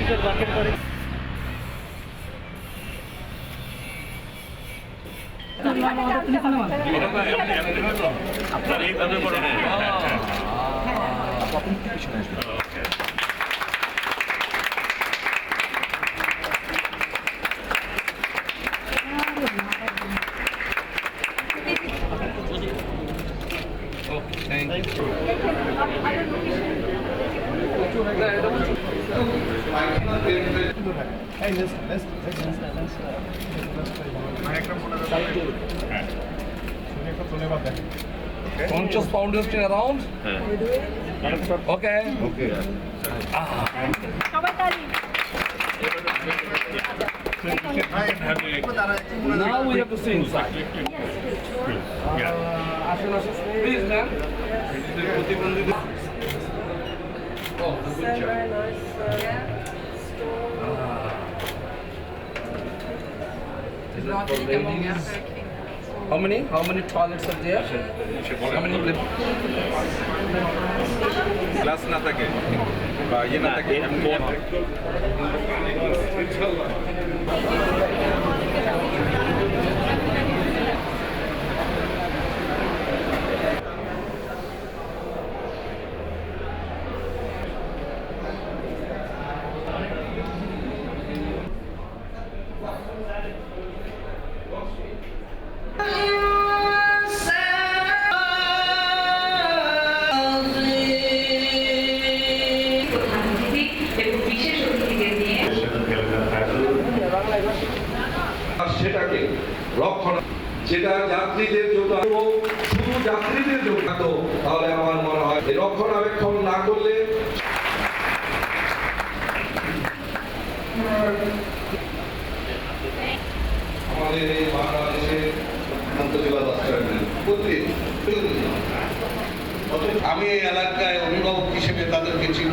অফিসের বাকেট করে আপনার এইভাবে বড় Conscious founders turn around. Okay. Okay Now we have to see inside. Please, ma'am. Oh, good job. Is it for ladies? How many toilets are there? How many class না থাকে বা ইয়ে না থাকে সেটাকে রক্ষণ যেটা যাত্রীদের জন্য শুধু যাত্রীদের জন্য থাকতো, তাহলে আমার মনে হয় এই রক্ষণাবেক্ষণ না করলে আমাদের এই বাংলাদেশের আন্তর্জাতিক আমি এই এলাকায় অভিভাবক হিসেবে তাদেরকে চিনি।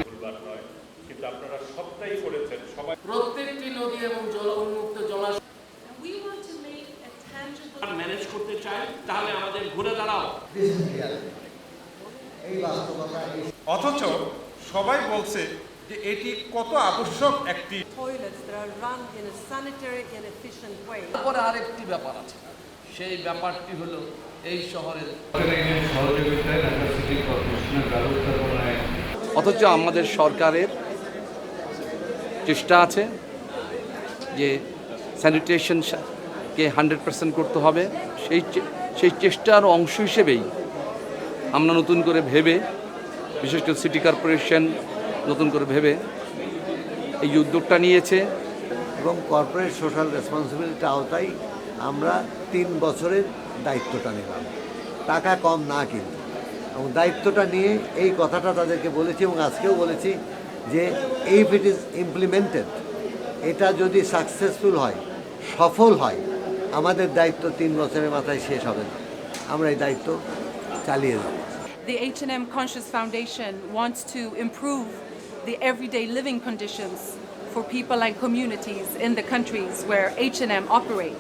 কিন্তু আপনারা সবটাই করেছেন সবাই প্রত্যেকটি নদী এবং জল উন্মুক্ত জলাশয় We want to make a tangible manage করতে চাই, তাহলে আমাদের ঘুরে দাঁড়াও। অথচ সবাই বলছে যে এটি কত আবশ্যক একটি toilets that are run in a sanitary and efficient way. তারপরে আরেকটি ব্যাপার আছে, সেই ব্যাপারটি হলো এই শহরের অথচ আমাদের সরকারের চেষ্টা আছে যে স্যানিটেশনকে 100% করতে হবে। সেই চেষ্টার অংশ হিসেবেই আমরা নতুন করে ভেবে, বিশেষ করে সিটি কর্পোরেশন নতুন করে ভেবে এই উদ্যোগটা নিয়েছে। এবং কর্পোরেট সোশ্যাল রেসপন্সিবিলিটি আওতায় আমরা 3 বছরের দায়িত্বটা নিলাম, টাকা কম না কিন্তু, এবং দায়িত্বটা নিয়ে এই কথাটা তাদেরকে বলেছি এবং আজকেও বলেছি যে ইফ ইট ইজ ইমপ্লিমেন্টেড, এটা যদি সাকসেসফুল হয়, সফল হয়, আমাদের দায়িত্ব 3 বছরের মাথায় শেষ হবে না, আমরা এই দায়িত্ব চালিয়ে যাব। The H&M Conscious Foundation wants to improve the everyday living conditions for people and communities in the countries where H&M operates.